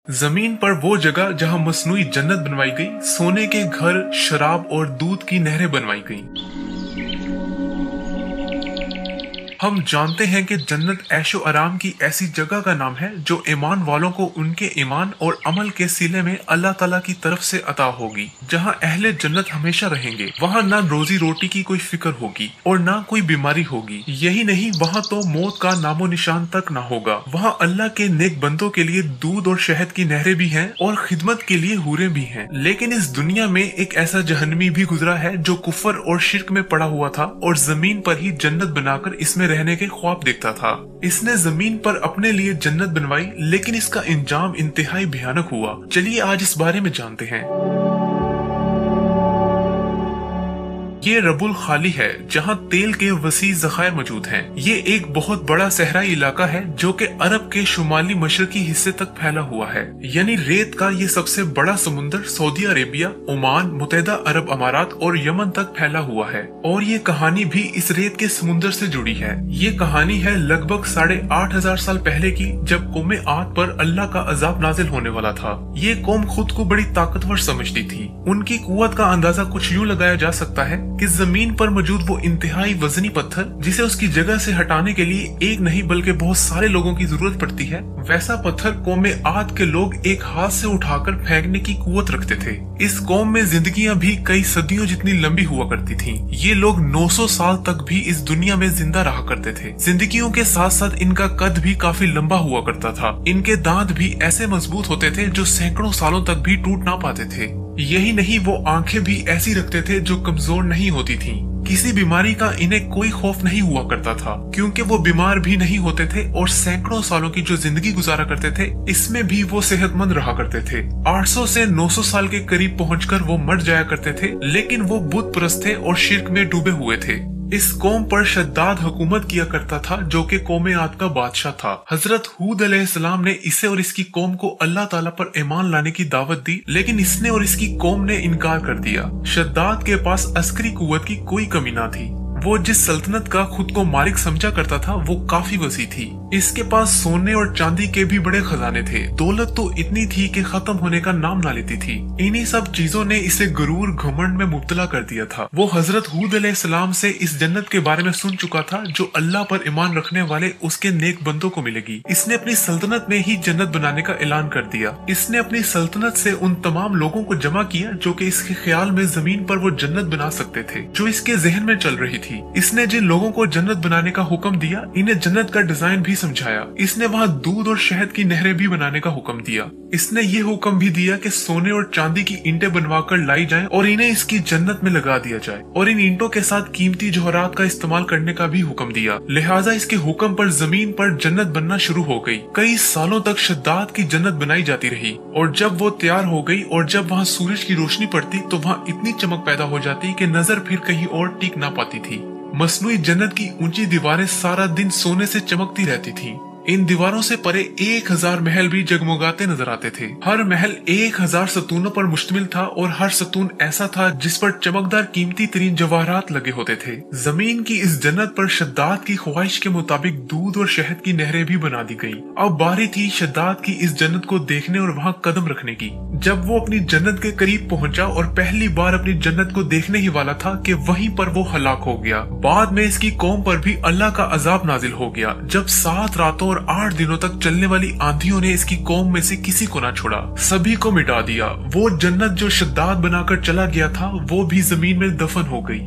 जमीन पर वो जगह जहां मसनूई जन्नत बनवाई गई, सोने के घर, शराब और दूध की नहरें बनवाई गई। हम जानते हैं कि जन्नत ऐशो आराम की ऐसी जगह का नाम है जो ईमान वालों को उनके ईमान और अमल के सिले में अल्लाह ताला की तरफ से अता होगी। जहां अहले जन्नत हमेशा रहेंगे, वहां ना रोजी रोटी की कोई फिक्र होगी और ना कोई बीमारी होगी। यही नहीं, वहां तो मौत का नामो निशान तक ना होगा। वहां अल्लाह के नेक बंदों के लिए दूध और शहद की नहरें भी हैं और खिदमत के लिए हूरें भी हैं। लेकिन इस दुनिया में एक ऐसा जहन्नमी भी गुजरा है जो कुफर और शिर्क में पड़ा हुआ था और जमीन पर ही जन्नत बनाकर इसमें रहने के ख्वाब देखता था। इसने जमीन पर अपने लिए जन्नत बनवाई, लेकिन इसका इंजाम इंतहाई भयानक हुआ। चलिए आज इस बारे में जानते हैं। ये रबुल खाली है जहाँ तेल के वसी ज़खायर मौजूद हैं। ये एक बहुत बड़ा सहराई इलाका है जो कि अरब के शुमाली मशरकी हिस्से तक फैला हुआ है। यानी रेत का ये सबसे बड़ा समुंदर सऊदी अरेबिया, ओमान, मुत्तहिदा अरब अमारात और यमन तक फैला हुआ है। और ये कहानी भी इस रेत के समुंदर से जुड़ी है। ये कहानी है लगभग 8,500 साल पहले की, जब कौमे आद पर अल्लाह का अजाब नाजिल होने वाला था। ये कौम खुद को बड़ी ताकतवर समझती थी। उनकी कुव्वत का अंदाजा कुछ यूँ लगाया जा सकता है कि जमीन पर मौजूद वो इंतहाई वजनी पत्थर जिसे उसकी जगह से हटाने के लिए एक नहीं बल्कि बहुत सारे लोगों की जरूरत पड़ती है, वैसा पत्थर कौमे आद के लोग एक हाथ से उठाकर फेंकने की कुव्वत रखते थे। इस कौम में जिंदगियां भी कई सदियों जितनी लंबी हुआ करती थीं। ये लोग 900 साल तक भी इस दुनिया में जिंदा रहा करते थे। जिंदगियों के साथ साथ इनका कद भी काफी लंबा हुआ करता था। इनके दांत भी ऐसे मजबूत होते थे जो सैकड़ों सालों तक भी टूट ना पाते थे। यही नहीं, वो आंखें भी ऐसी रखते थे जो कमजोर नहीं होती थीं। किसी बीमारी का इन्हें कोई खौफ नहीं हुआ करता था, क्योंकि वो बीमार भी नहीं होते थे और सैकड़ों सालों की जो जिंदगी गुजारा करते थे, इसमें भी वो सेहतमंद रहा करते थे। 800 से 900 साल के करीब पहुंचकर वो मर जाया करते थे, लेकिन वो बुत परस्त थे और शिर्क में डूबे हुए थे। इस कौम पर शद्दाद हुकूमत किया करता था जो कि कौमे आद का बादशाह था। हजरत हूद अलैहिस्सलाम ने इसे और इसकी कौम को अल्लाह ताला पर ईमान लाने की दावत दी, लेकिन इसने और इसकी कौम ने इनकार कर दिया। शद्दाद के पास अस्करी कुव्वत की कोई कमी ना थी। वो जिस सल्तनत का खुद को मालिक समझा करता था वो काफी वसी थी। इसके पास सोने और चांदी के भी बड़े खजाने थे। दौलत तो इतनी थी कि खत्म होने का नाम ना लेती थी। इन्हीं सब चीजों ने इसे गुरूर घमंड में मुब्तला कर दिया था। वो हजरत हूद अलैहिस्सलाम से इस जन्नत के बारे में सुन चुका था जो अल्लाह पर ईमान रखने वाले उसके नेक बंदों को मिलेगी। इसने अपनी सल्तनत में ही जन्नत बनाने का ऐलान कर दिया। इसने अपनी सल्तनत से उन तमाम लोगों को जमा किया जो कि इसके ख्याल में जमीन पर वो जन्नत बना सकते थे, जो इसके जहन में चल रही थी। इसने जिन लोगों को जन्नत बनाने का हुक्म दिया, इन्हें जन्नत का डिजाइन भी समझाया। इसने वहाँ दूध और शहद की नहरें भी बनाने का हुक्म दिया। इसने ये हुक्म भी दिया कि सोने और चांदी की ईंटें बनवाकर लाई जाएं और इन्हें इसकी जन्नत में लगा दिया जाए, और इन ईंटों के साथ कीमती जौहरात का इस्तेमाल करने का भी हुक्म दिया। लिहाजा इसके हुक्म पर जमीन पर जन्नत बनना शुरू हो गई। कई सालों तक शद्दाद की जन्नत बनाई जाती रही, और जब वो तैयार हो गई और जब वहाँ सूरज की रोशनी पड़ती तो वहाँ इतनी चमक पैदा हो जाती कि नजर फिर कहीं और टिक ना पाती थी। मसनूई जन्नत की ऊंची दीवारें सारा दिन सोने से चमकती रहती थीं। इन दीवारों से परे 1000 महल भी जगमगाते नजर आते थे। हर महल 1000 सतूनों पर मुश्तमिल था और हर सतून ऐसा था जिस पर चमकदार कीमती तरीन जवाहरात लगे होते थे। जमीन की इस जन्नत पर शद्दाद की ख्वाहिश के मुताबिक दूध और शहद की नहरें भी बना दी गई। अब बारी थी शद्दाद की इस जन्नत को देखने और वहाँ कदम रखने की। जब वो अपनी जन्नत के करीब पहुंचा और पहली बार अपनी जन्नत को देखने ही वाला था कि वहीं पर वो हलाक हो गया। बाद में इसकी कौम पर भी अल्लाह का अजाब नाजिल हो गया, जब 7 रातों 8 दिनों तक चलने वाली आंधियों ने इसकी कौम में से किसी को ना छोड़ा, सभी को मिटा दिया। वो जन्नत जो शद्दाद बनाकर चला गया था वो भी जमीन में दफन हो गई।